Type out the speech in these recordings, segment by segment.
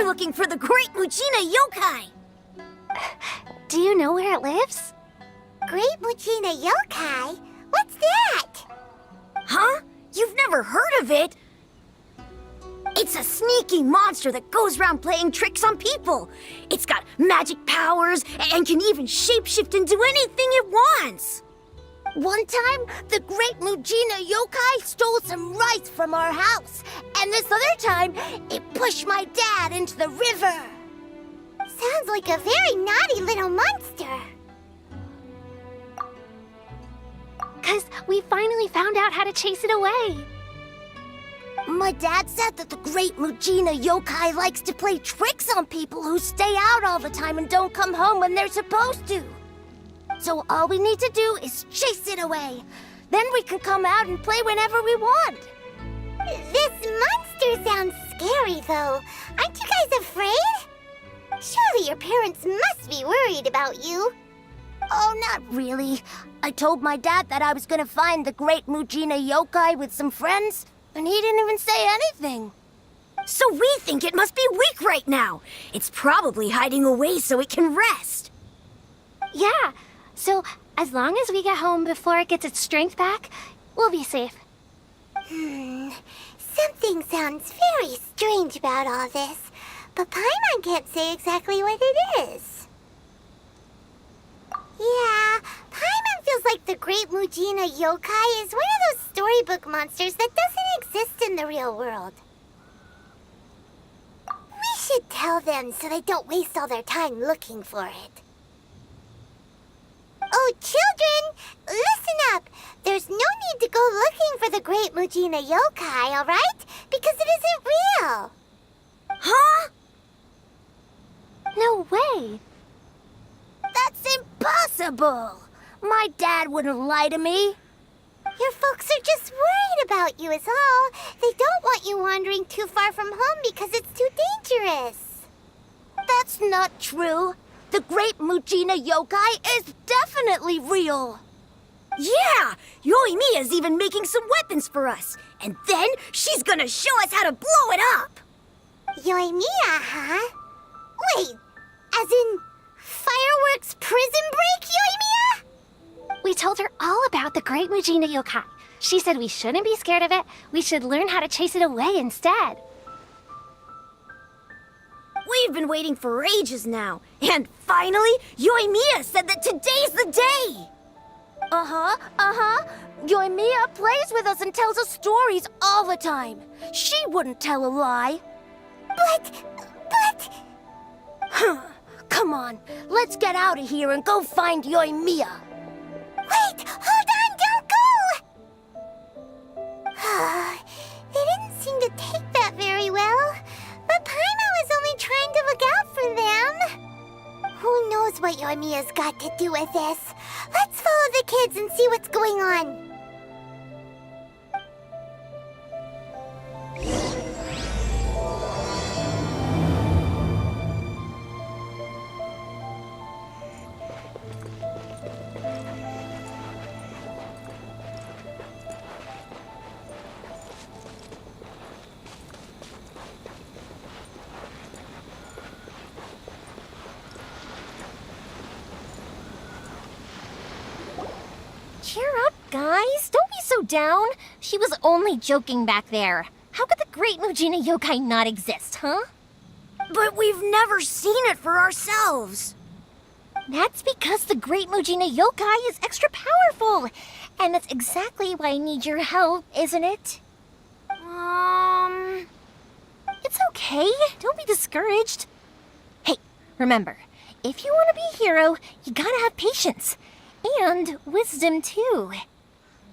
looking for the Great Mujina Yokai! Do you know where it lives? Great Mujina Yokai? What's that? Huh? You've never heard of it? It's a sneaky monster that goes around playing tricks on people. It's got magic powers and can even shapeshift into anything it wants. One time, the Great Mujina Yokai stole some rice from our house. And this other time, it pushed my dad into the river. Sounds like a very naughty little monster. 'Cause we finally found out how to chase it away. My dad said that the Great Mujina Yokai likes to play tricks on people who stay out all the time and don't come home when they're supposed to. So all we need to do is chase it away. Then we can come out and play whenever we want. This monster sounds scary, though. Aren't you guys afraid? Surely your parents must be worried about you. Oh, not really. I told my dad that I was gonna find the Great Mujina Yokai with some friends, and he didn't even say anything. So we think it must be weak right now. It's probably hiding away so it can rest. Yeah, so as long as we get home before it gets its strength back, we'll be safe. Something sounds very strange about all this, but Paimon can't say exactly what it is. Yeah, Paimon feels like the Great Mujina Yokai is one of those storybook monsters that doesn't exist in the real world. We should tell them so they don't waste all their time looking for it. Oh, children, listen up. There's no need to go looking for the Great Mujina Yokai, all right? Because it isn't real. Huh? No way. That's impossible. My dad wouldn't lie to me. Your folks are just worried about you is all. They don't want you wandering too far from home because it's too dangerous. That's not true. The Great Mujina Yokai is definitely real. Yeah! Yoimiya's even making some weapons for us. And then she's gonna show us how to blow it up! Yoimiya, huh? Wait, as in fireworks prison break, Yoimiya? We told her all about the Great Mujina Yokai. She said we shouldn't be scared of it. We should learn how to chase it away instead. We've been waiting for ages now. And finally, Yoimiya said that today's the day! Yoimiya plays with us and tells us stories all the time. She wouldn't tell a lie. But... Come on, let's get out of here and go find Yoimiya. Wait, hold on, don't go! They didn't seem to take that very well. But Paimon was only trying to look out for them. Who knows what Yoimiya's got to do with this? Let's follow the kids and see what's going on. Cheer up, guys. Don't be so down. She was only joking back there. How could the Great Mujina Yokai not exist, huh? But we've never seen it for ourselves. That's because the Great Mujina Yokai is extra powerful. And that's exactly why I need your help, isn't it? It's okay. Don't be discouraged. Hey, remember, if you want to be a hero, you gotta have patience. And wisdom, too.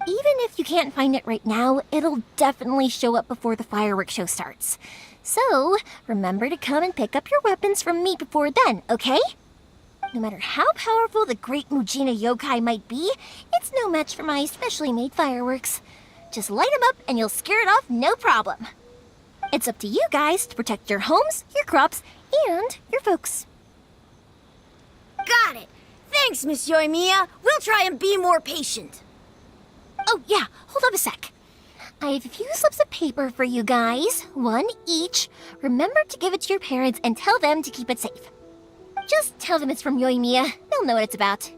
Even if you can't find it right now, it'll definitely show up before the fireworks show starts. So, remember to come and pick up your weapons from me before then, okay? No matter how powerful the Great Mujina Yokai might be, it's no match for my specially made fireworks. Just light them up and you'll scare it off no problem. It's up to you guys to protect your homes, your crops, and your folks. Got it. Thanks, Miss Yoimiya. We'll try and be more patient. Oh, yeah, hold up a sec. I have a few slips of paper for you guys, one each. Remember to give it to your parents and tell them to keep it safe. Just tell them it's from Yoimiya. They'll know what it's about.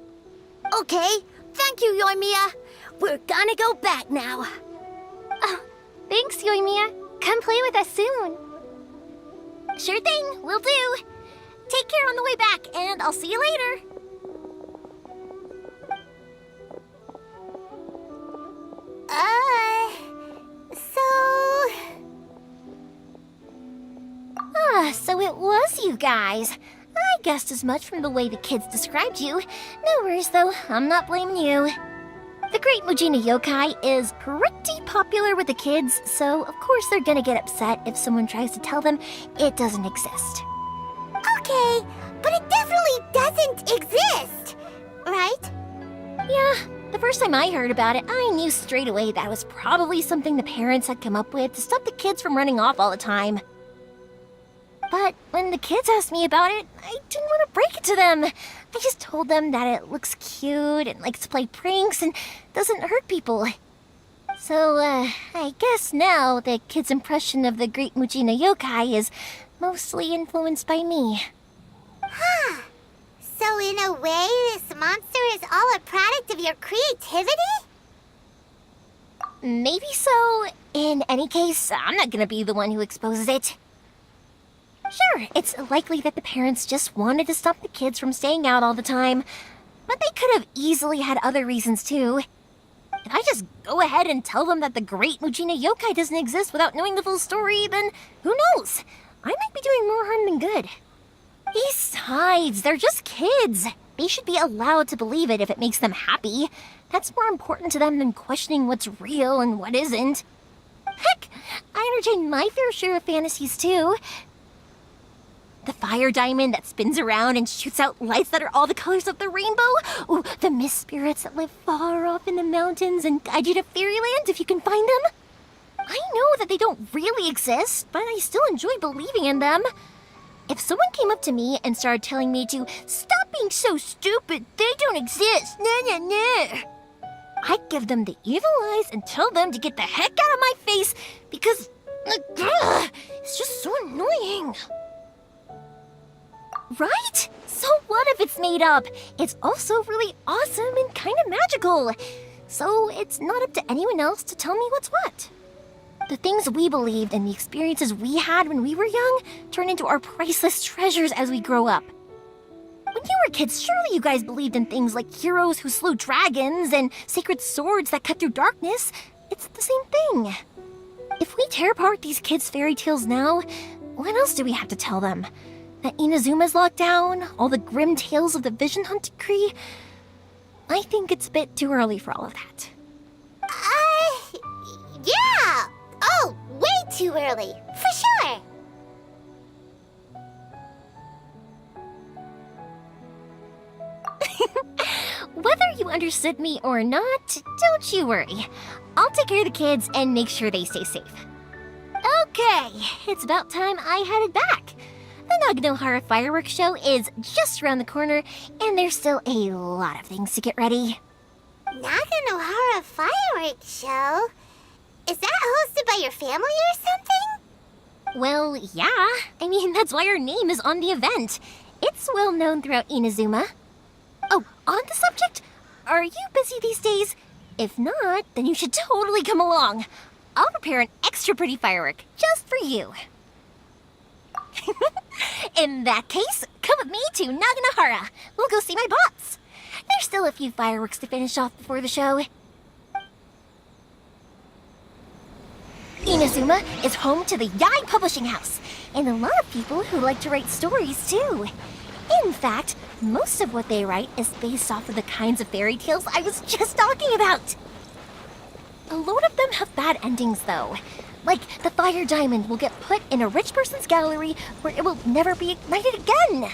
Okay, thank you, Yoimiya. We're gonna go back now. Oh, thanks, Yoimiya. Come play with us soon. Sure thing, will do. Take care on the way back, and I'll see you later. So it was you guys. I guessed as much from the way the kids described you. No worries, though. I'm not blaming you. The Great Mujina Yokai is pretty popular with the kids, so of course they're gonna get upset if someone tries to tell them it doesn't exist. Okay, but it definitely doesn't exist, right? Yeah, the first time I heard about it, I knew straight away that was probably something the parents had come up with to stop the kids from running off all the time. But when the kids asked me about it, I didn't want to break it to them. I just told them that it looks cute and likes to play pranks and doesn't hurt people. So, I guess now the kids' impression of the Great Mujina Yokai is mostly influenced by me. Huh. So in a way, this monster is all a product of your creativity? Maybe so. In any case, I'm not gonna be the one who exposes it. Sure, it's likely that the parents just wanted to stop the kids from staying out all the time, but they could have easily had other reasons too. If I just go ahead and tell them that the Great Mujina Yokai doesn't exist without knowing the full story, then who knows? I might be doing more harm than good. Besides, they're just kids. They should be allowed to believe it if it makes them happy. That's more important to them than questioning what's real and what isn't. Heck, I entertain my fair share of fantasies too. The fire diamond that spins around and shoots out lights that are all the colors of the rainbow. Ooh, the mist spirits that live far off in the mountains and guide you to fairyland if you can find them. I know that they don't really exist, but I still enjoy believing in them. If someone came up to me and started telling me to stop being so stupid, they don't exist, I'd give them the evil eyes and tell them to get the heck out of my face because it's just so annoying. Right? So what if it's made up? It's also really awesome and kind of magical. So it's not up to anyone else to tell me what's what. The things we believed and the experiences we had when we were young turn into our priceless treasures as we grow up. When you were kids, surely you guys believed in things like heroes who slew dragons and sacred swords that cut through darkness. It's the same thing. If we tear apart these kids' fairy tales now, what else do we have to tell them? That Inazuma's locked down, all the grim tales of the Vision Hunt decree. I think it's a bit too early for all of that. Yeah! Oh, way too early, for sure! Whether you understood me or not, don't you worry. I'll take care of the kids and make sure they stay safe. Okay, it's about time I headed back. The Naganohara fireworks show is just around the corner, and there's still a lot of things to get ready. Naganohara fireworks show? Is that hosted by your family or something? Well, yeah. I mean, that's why our name is on the event. It's well known throughout Inazuma. Oh, on the subject, are you busy these days? If not, then you should totally come along. I'll prepare an extra pretty firework just for you. In that case, come with me to Naganohara. We'll go see my bots. There's still a few fireworks to finish off before the show. Inazuma is home to the Yai Publishing House, and a lot of people who like to write stories too. In fact, most of what they write is based off of the kinds of fairy tales I was just talking about. A lot of them have bad endings though. Like, the fire diamond will get put in a rich person's gallery where it will never be ignited again.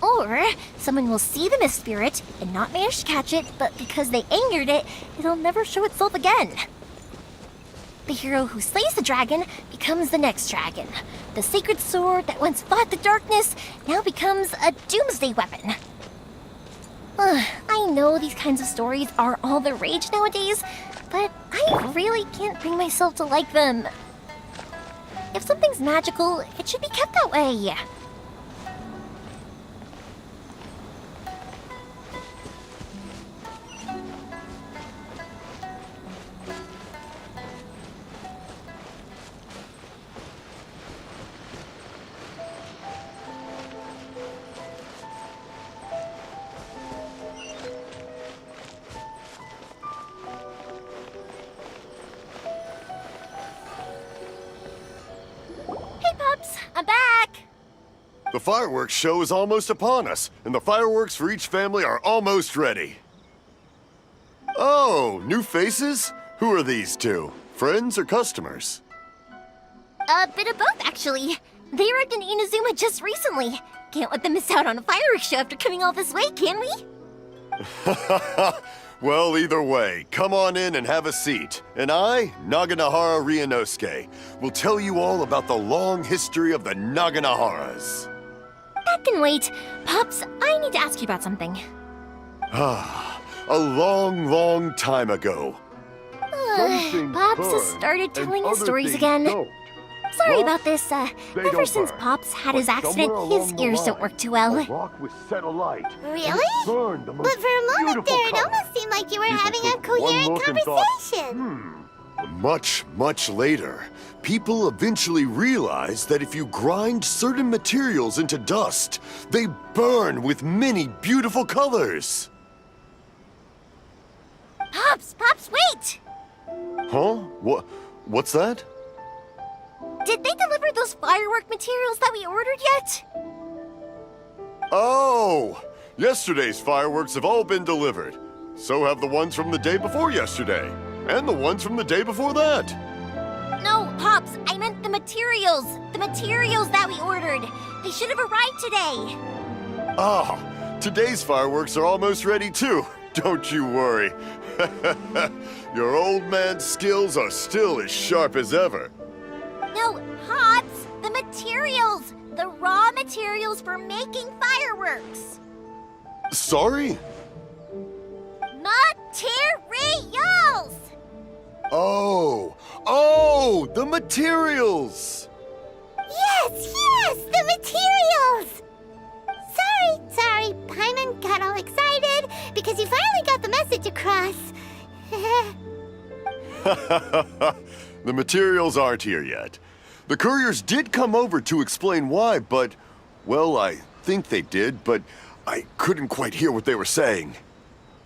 Or, someone will see the mist spirit and not manage to catch it, but because they angered it, it'll never show itself again. The hero who slays the dragon becomes the next dragon. The sacred sword that once fought the darkness now becomes a doomsday weapon. I know these kinds of stories are all the rage nowadays, but I I really can't bring myself to like them. If something's magical, it should be kept that way. I'm back! The fireworks show is almost upon us, and the fireworks for each family are almost ready. Oh, new faces? Who are these two? Friends or customers? A bit of both, actually. They arrived in Inazuma just recently. Can't let them miss out on a fireworks show after coming all this way, can we? Well, either way, come on in and have a seat. And I, Naganahara Ryunosuke, will tell you all about the long history of the Naganaharas. That can wait. Pops, I need to ask you about something. A long, long time ago. Pops has started telling us stories again. Sorry about this. Ever since Pops had his accident, his ears don't work too well. Really? But for a moment there, it almost seemed like you were having a coherent conversation. Much, much later, people eventually realized that if you grind certain materials into dust, they burn with many beautiful colors. Pops, wait! Huh? What's that? Did they deliver those firework materials that we ordered yet? Oh! Yesterday's fireworks have all been delivered. So have the ones from the day before yesterday. And the ones from the day before that. No, Pops, I meant the materials. The materials that we ordered. They should have arrived today. Ah, today's fireworks are almost ready too. Don't you worry. Your old man's skills are still as sharp as ever. No, Pops, the materials. The raw materials for making fireworks. Sorry? Materials! Oh, the materials! Yes, the materials! Sorry, Paimon got all excited because you finally got the message across. The materials aren't here yet. The couriers did come over to explain why, but, well, I think they did, but I couldn't quite hear what they were saying.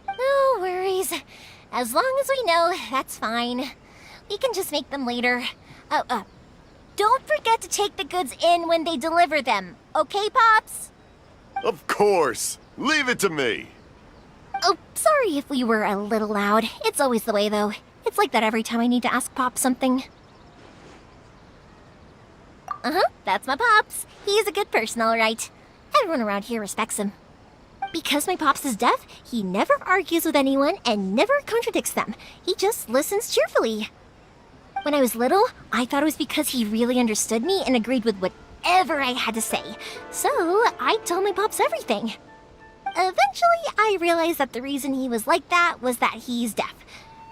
No worries. As long as we know, that's fine. We can just make them later. Don't forget to take the goods in when they deliver them. Okay, Pops? Of course. Leave it to me. Oh, sorry if we were a little loud. It's always the way, though. It's like that every time I need to ask Pop something. That's my Pops. He's a good person, all right. Everyone around here respects him. Because my Pops is deaf, he never argues with anyone and never contradicts them. He just listens cheerfully. When I was little, I thought it was because he really understood me and agreed with whatever I had to say. So I told my Pops everything. Eventually, I realized that the reason he was like that was that he's deaf.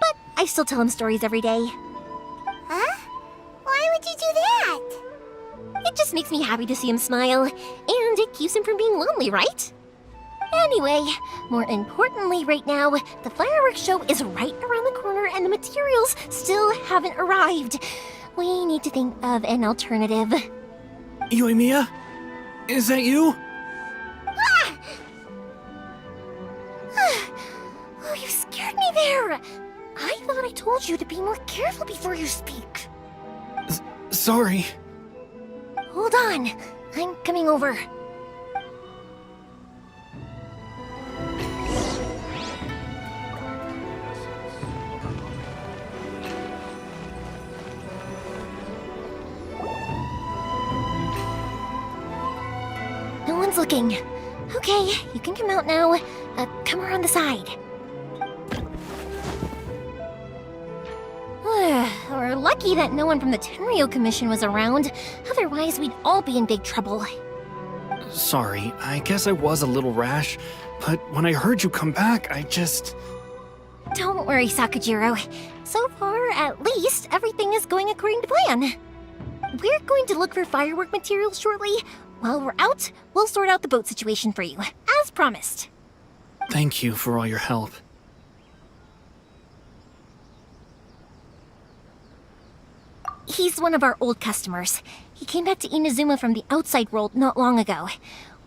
But I still tell him stories every day. Huh? Why would you do that? It just makes me happy to see him smile, and it keeps him from being lonely, right? Anyway, more importantly right now, the fireworks show is right around the corner and the materials still haven't arrived. We need to think of an alternative. Yoimiya? Is that you? Oh, you scared me there! I thought I told you to be more careful before you speak. Sorry. Hold on, I'm coming over. No one's looking. Okay, you can come out now. Come around the side. We're lucky that no one from the Tenryo Commission was around. Otherwise, we'd all be in big trouble. Sorry, I guess I was a little rash, but when I heard you come back, I just... Don't worry, Sakajiro. So far, at least, everything is going according to plan. We're going to look for firework materials shortly. While we're out, we'll sort out the boat situation for you, as promised. Thank you for all your help. He's one of our old customers. He came back to Inazuma from the outside world not long ago.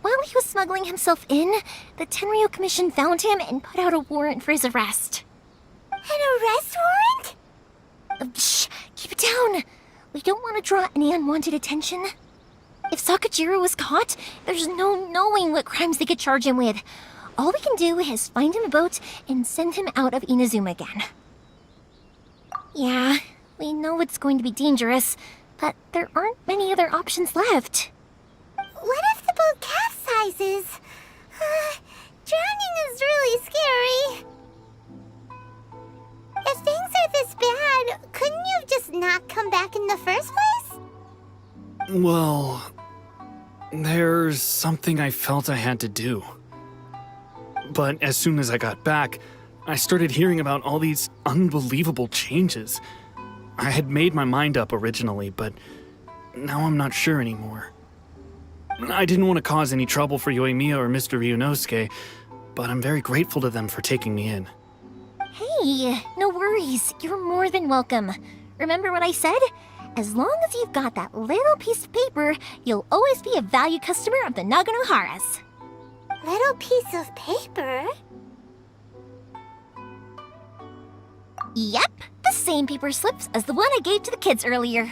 While he was smuggling himself in, the Tenryo Commission found him and put out a warrant for his arrest. An arrest warrant? Shh! Keep it down! We don't want to draw any unwanted attention. If Sakajiro was caught, there's no knowing what crimes they could charge him with. All we can do is find him a boat and send him out of Inazuma again. Yeah, we know it's going to be dangerous, but there aren't many other options left. What if the boat capsizes? Drowning is really scary. If things are this bad, couldn't you just not come back in the first place? Well, there's something I felt I had to do. But as soon as I got back, I started hearing about all these unbelievable changes. I had made my mind up originally, but now I'm not sure anymore. I didn't want to cause any trouble for Yoimiya or Mr. Ryunosuke, but I'm very grateful to them for taking me in. Hey, no worries. You're more than welcome. Remember what I said? As long as you've got that little piece of paper, you'll always be a valued customer of the Naganoharas. Little piece of paper? Yep, the same paper slips as the one I gave to the kids earlier.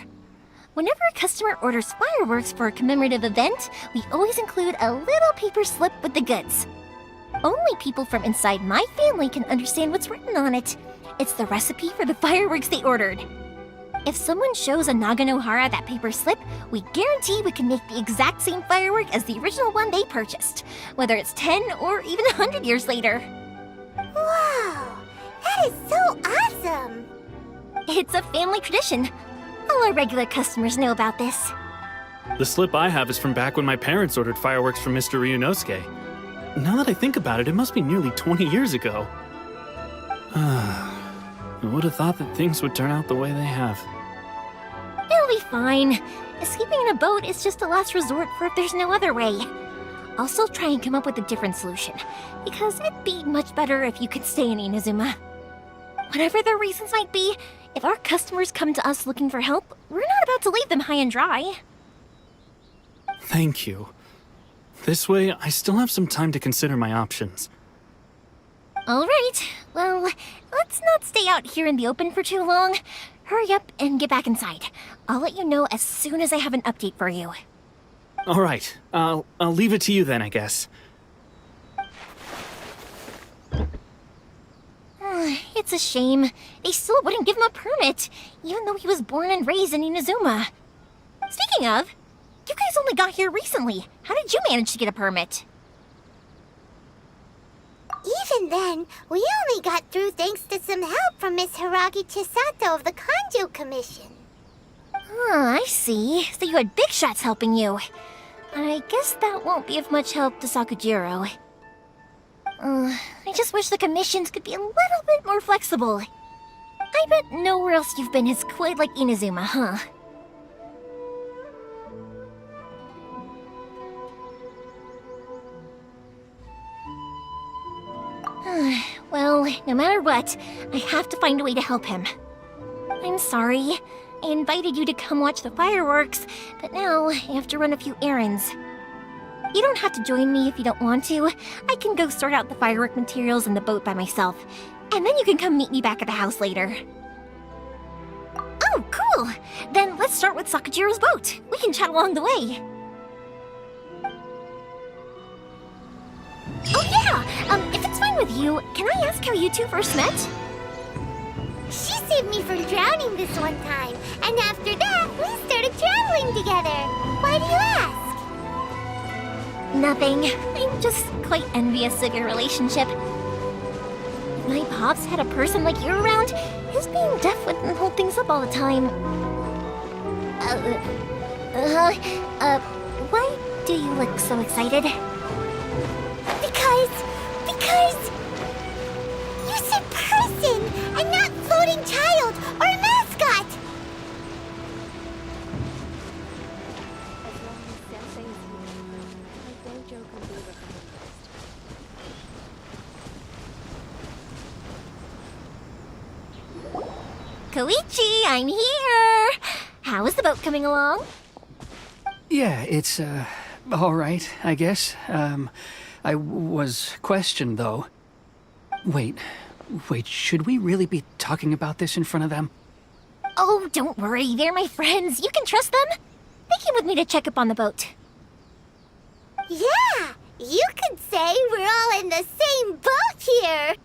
Whenever a customer orders fireworks for a commemorative event, we always include a little paper slip with the goods. Only people from inside my family can understand what's written on it. It's the recipe for the fireworks they ordered. If someone shows a Naganohara that paper slip, we guarantee we can make the exact same firework as the original one they purchased, whether it's 10 or even 100 years later. Wow, that is so awesome! It's a family tradition. All our regular customers know about this. The slip I have is from back when my parents ordered fireworks from Mr. Ryunosuke. Now that I think about it, it must be nearly 20 years ago. Who would have thought that things would turn out the way they have? It'll be fine. Escaping in a boat is just a last resort for if there's no other way. I'll still try and come up with a different solution, because it'd be much better if you could stay in Inazuma. Whatever their reasons might be, if our customers come to us looking for help, we're not about to leave them high and dry. Thank you. This way, I still have some time to consider my options. All right, well, let's not stay out here in the open for too long. Hurry up and get back inside. I'll let you know as soon as I have an update for you. All right, I'll leave it to you then, I guess. It's a shame. They still wouldn't give him a permit, even though he was born and raised in Inazuma. Speaking of, you guys only got here recently. How did you manage to get a permit? Even then, we only got through thanks to some help from Miss Hiragi Chisato of the Kanjo Commission. I see. So you had big shots helping you. I guess that won't be of much help to Sakujiro. I just wish the commissions could be a little bit more flexible. I bet nowhere else you've been is quite like Inazuma, huh? Well, no matter what, I have to find a way to help him. I'm sorry. I invited you to come watch the fireworks, but now I have to run a few errands. You don't have to join me if you don't want to. I can go sort out the firework materials in the boat by myself, and then you can come meet me back at the house later. Oh, cool! Then let's start with Sakujiro's boat. We can chat along the way. Oh yeah! If it's fine with you, can I ask how you two first met? She saved me from drowning this one time, and after that, we started traveling together. Why do you ask? Nothing. I'm just quite envious of your relationship. If my pops had a person like you around, his being deaf wouldn't hold things up all the time. Why do you look so excited? Because... you said person! Koichi, I'm here! How is the boat coming along? Yeah, it's, all right, I guess. I was questioned, though. Wait, should we really be talking about this in front of them? Oh, don't worry, they're my friends. You can trust them. They came with me to check up on the boat. Yeah, you could say we're all in the same boat here.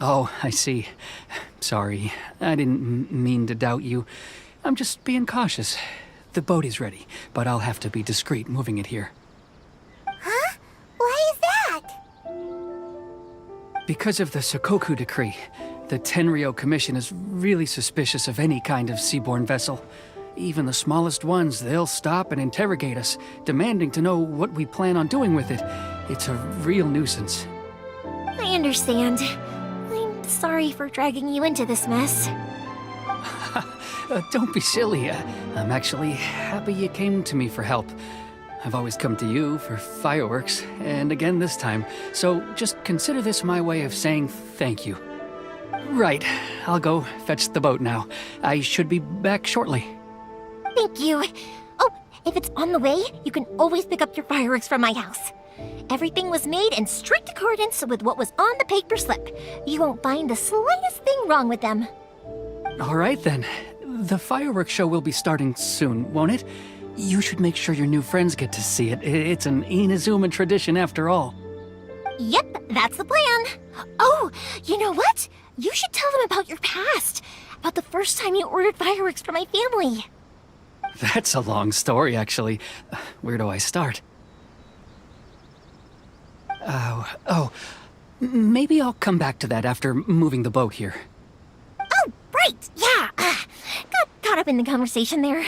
Oh, I see. Sorry, I didn't mean to doubt you. I'm just being cautious. The boat is ready, but I'll have to be discreet moving it here. Huh? Why is that? Because of the Sokoku decree, the Tenryo Commission is really suspicious of any kind of seaborne vessel. Even the smallest ones, they'll stop and interrogate us, demanding to know what we plan on doing with it. It's a real nuisance. I understand. I'm sorry for dragging you into this mess. Don't be silly. I'm actually happy you came to me for help. I've always come to you for fireworks, and again this time, so just consider this my way of saying thank you. Right, I'll go fetch the boat now. I should be back shortly. Thank you. Oh, if it's on the way, you can always pick up your fireworks from my house. Everything was made in strict accordance with what was on the paper slip. You won't find the slightest thing wrong with them. All right then. The fireworks show will be starting soon, won't it? You should make sure your new friends get to see it. It's an Inazuma tradition after all. Yep, that's the plan. Oh, you know what? You should tell them about your past. About the first time you ordered fireworks for my family. That's a long story, actually. Where do I start? Maybe I'll come back to that after moving the boat here. Oh, right, yeah. Got caught up in the conversation there.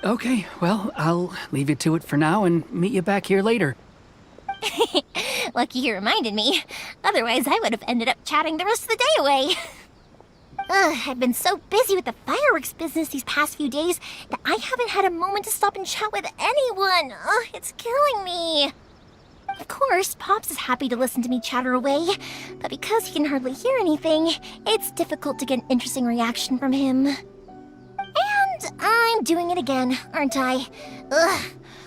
Okay, well, I'll leave you to it for now and meet you back here later. Lucky you reminded me. Otherwise, I would have ended up chatting the rest of the day away. I've been so busy with the fireworks business these past few days that I haven't had a moment to stop and chat with anyone. It's killing me. Of course, Pops is happy to listen to me chatter away, but because he can hardly hear anything, it's difficult to get an interesting reaction from him. And I'm doing it again, aren't I?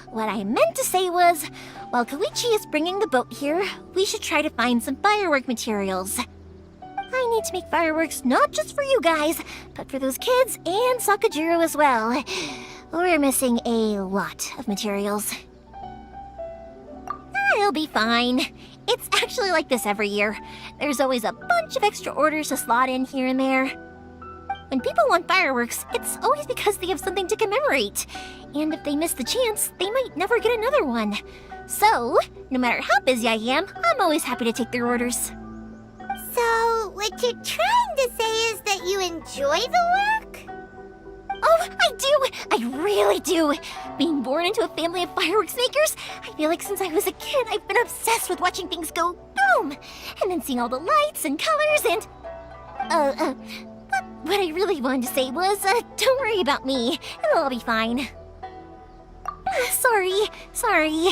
What I meant to say was, while Koichi is bringing the boat here, we should try to find some firework materials. I need to make fireworks not just for you guys, but for those kids and Sakajiro as well. We're missing a lot of materials. It'll be fine. It's actually like this every year. There's always a bunch of extra orders to slot in here and there. When people want fireworks, it's always because they have something to commemorate. And if they miss the chance, they might never get another one. So, no matter how busy I am, I'm always happy to take their orders. So, what you're trying to say is that you enjoy the work? Oh, I do! I really do! Being born into a family of fireworks makers, I feel like since I was a kid, I've been obsessed with watching things go boom! And then seeing all the lights and colors and... But what I really wanted to say was, don't worry about me. It'll all be fine. Sorry.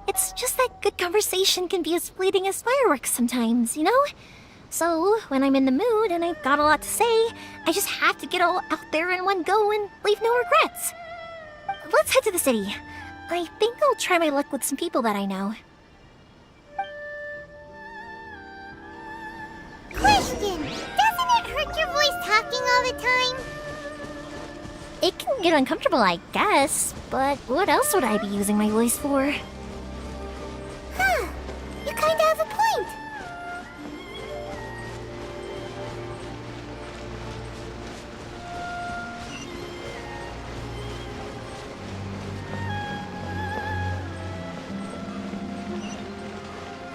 It's just that good conversation can be as fleeting as fireworks sometimes, you know? So, when I'm in the mood and I've got a lot to say, I just have to get all out there in one go and leave no regrets. Let's head to the city. I think I'll try my luck with some people that I know. Question! Doesn't it hurt your voice talking all the time? It can get uncomfortable, I guess, but what else would I be using my voice for? Huh. You kinda have a point.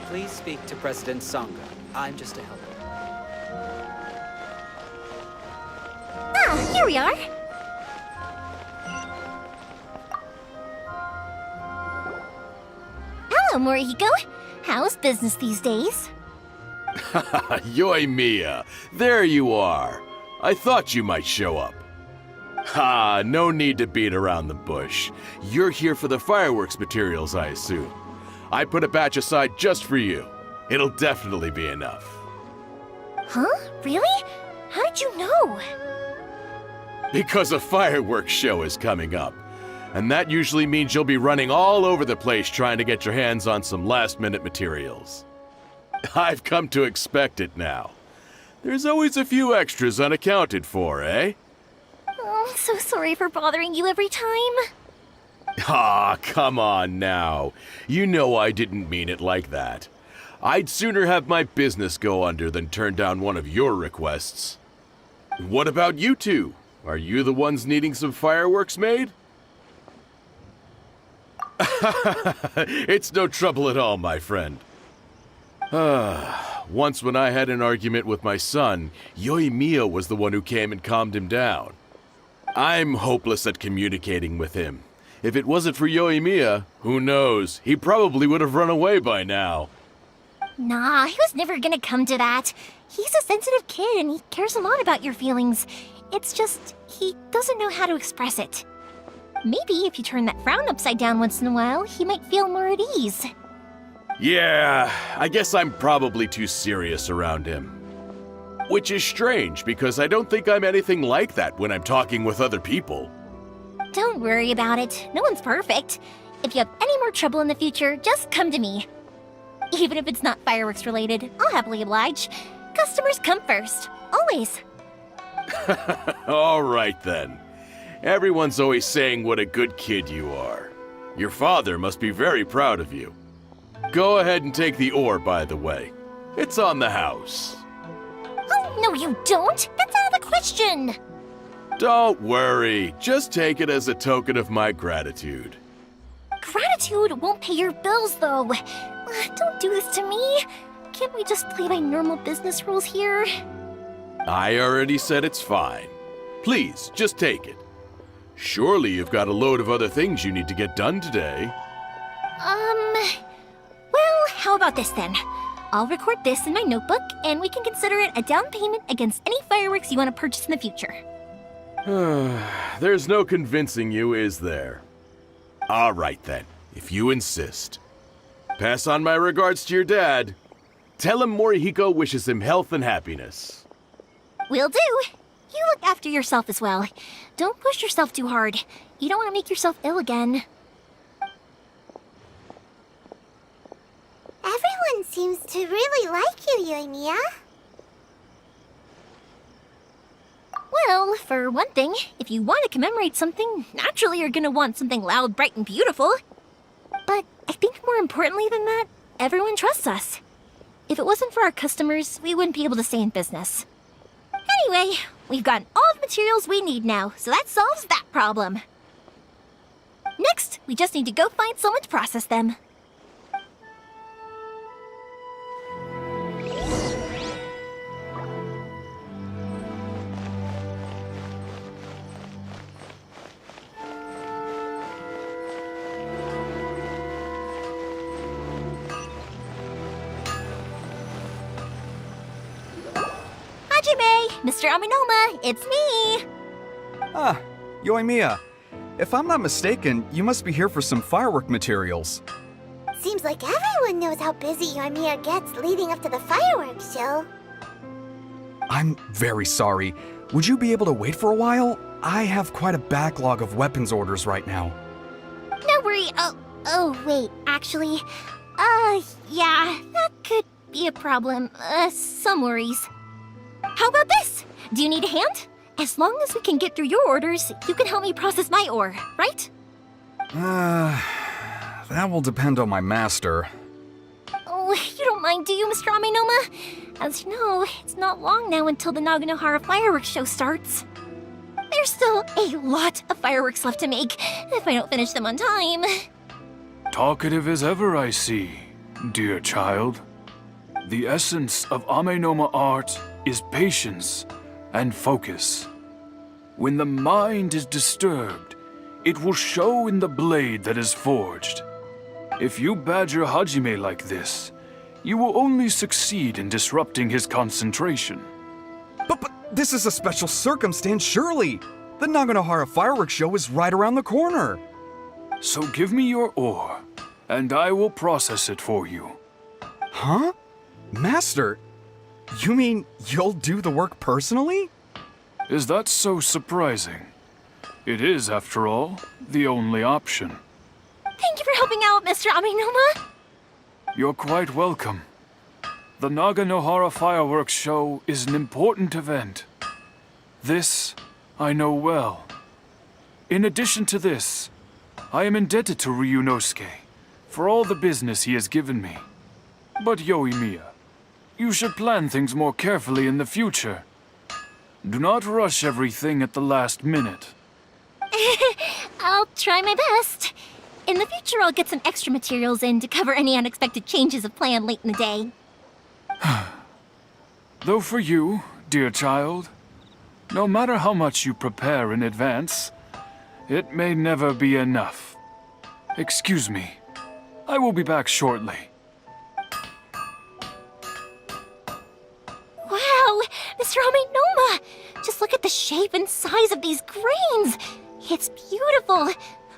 Please speak to President Sangha. I'm just a helper. Ah, here we are. Hello, Morihiko. How's business these days? Yoi Mia, there you are. I thought you might show up. Ha, no need to beat around the bush. You're here for the fireworks materials, I assume. I put a batch aside just for you. It'll definitely be enough. Huh? Really? How did you know? Because a fireworks show is coming up. And that usually means you'll be running all over the place trying to get your hands on some last-minute materials. I've come to expect it now. There's always a few extras unaccounted for, eh? Oh, I'm so sorry for bothering you every time. Ah, come on now. You know I didn't mean it like that. I'd sooner have my business go under than turn down one of your requests. What about you two? Are you the ones needing some fireworks made? It's no trouble at all, my friend. Once when I had an argument with my son, Yoimiya was the one who came and calmed him down. I'm hopeless at communicating with him. If it wasn't for Yoimiya, who knows, he probably would have run away by now. Nah, he was never gonna come to that. He's a sensitive kid and he cares a lot about your feelings. It's just, he doesn't know how to express it. Maybe if you turn that frown upside down once in a while, he might feel more at ease. Yeah, I guess I'm probably too serious around him. Which is strange, because I don't think I'm anything like that when I'm talking with other people. Don't worry about it. No one's perfect. If you have any more trouble in the future, just come to me. Even if it's not fireworks related, I'll happily oblige. Customers come first. Always. All right then. Everyone's always saying what a good kid you are. Your father must be very proud of you. Go ahead and take the ore, by the way. It's on the house. Oh, no you don't! That's out of the question! Don't worry. Just take it as a token of my gratitude. Gratitude won't pay your bills, though. Don't do this to me. Can't we just play by normal business rules here? I already said it's fine. Please, just take it. Surely you've got a load of other things you need to get done today. Well, how about this then? I'll record this in my notebook, and we can consider it a down payment against any fireworks you want to purchase in the future. There's no convincing you, is there? All right then, if you insist. Pass on my regards to your dad. Tell him Morihiko wishes him health and happiness. Will do. You look after yourself as well. Don't push yourself too hard. You don't want to make yourself ill again. Everyone seems to really like you, Yoimiya. Well, for one thing, if you want to commemorate something, naturally you're gonna want something loud, bright, and beautiful. But I think more importantly than that, everyone trusts us. If it wasn't for our customers, we wouldn't be able to stay in business. Anyway, we've gotten all the materials we need now, so that solves that problem. Next, we just need to go find someone to process them. Hajime! Mr. Aminoma, it's me! Ah, Yoimiya. If I'm not mistaken, you must be here for some firework materials. Seems like everyone knows how busy Yoimiya gets leading up to the fireworks show. I'm very sorry. Would you be able to wait for a while? I have quite a backlog of weapons orders right now. No worry. Oh, wait, actually. Yeah, that could be a problem. Some worries. How about this? Do you need a hand? As long as we can get through your orders, you can help me process my ore, right? That will depend on my master. Oh, you don't mind, do you, Mr. Aminoma? As you know, it's not long now until the Naganohara fireworks show starts. There's still a lot of fireworks left to make, if I don't finish them on time. Talkative as ever, I see, dear child. The essence of Amenoma art is patience and focus. When the mind is disturbed, it will show in the blade that is forged. If you badger Hajime like this, you will only succeed in disrupting his concentration. But this is a special circumstance, surely. The Naganohara fireworks show is right around the corner. So give me your ore, and I will process it for you. Huh? Master, You mean you'll do the work personally? Is that so surprising? It is, after all, the only option. Thank you for helping out, Mr. Aminoma. You're quite welcome. The Naganohara Fireworks Show is an important event. This I know well. In addition to this, I am indebted to Ryunosuke for all the business he has given me. But Yoimiya, you should plan things more carefully in the future. Do not rush everything at the last minute. I'll try my best. In the future, I'll get some extra materials in to cover any unexpected changes of plan late in the day. Though for you, dear child, no matter how much you prepare in advance, it may never be enough. Excuse me. I will be back shortly. Wow, Mr. Aminoma! Just look at the shape and size of these grains! It's beautiful!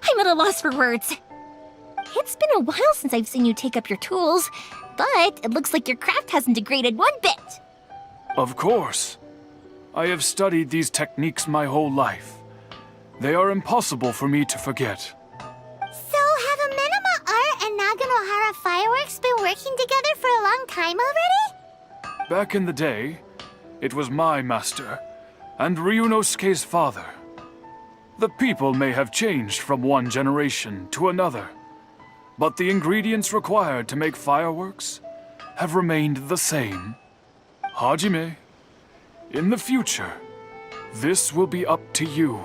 I'm at a loss for words. It's been a while since I've seen you take up your tools, but it looks like your craft hasn't degraded one bit. Of course. I have studied these techniques my whole life. They are impossible for me to forget. So, have Amenoma Art and Naganohara Fireworks been working together for a long time already? Back in the day, it was my master and Ryunosuke's father. The people may have changed from one generation to another, but the ingredients required to make fireworks have remained the same. Hajime, in the future, this will be up to you.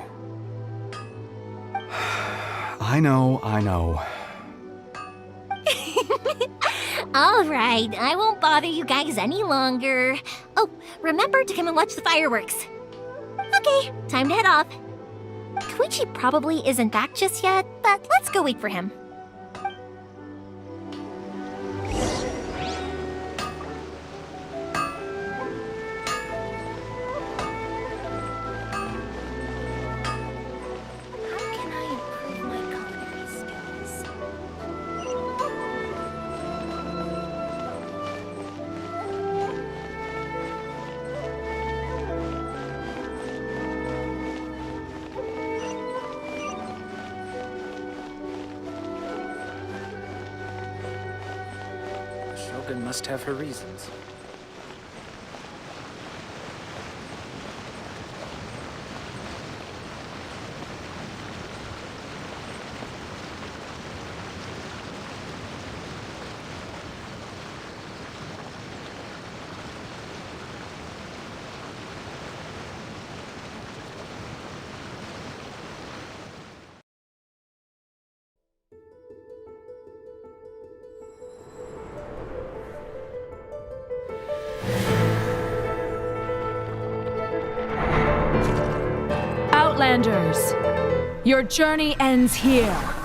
I know. All right, I won't bother you guys any longer. Oh, remember to come and watch the fireworks. Okay, time to head off. Koichi probably isn't back just yet, but let's go wait for him. How can I improve my culinary skills? Shogun must have her reasons. Outlanders, your journey ends here.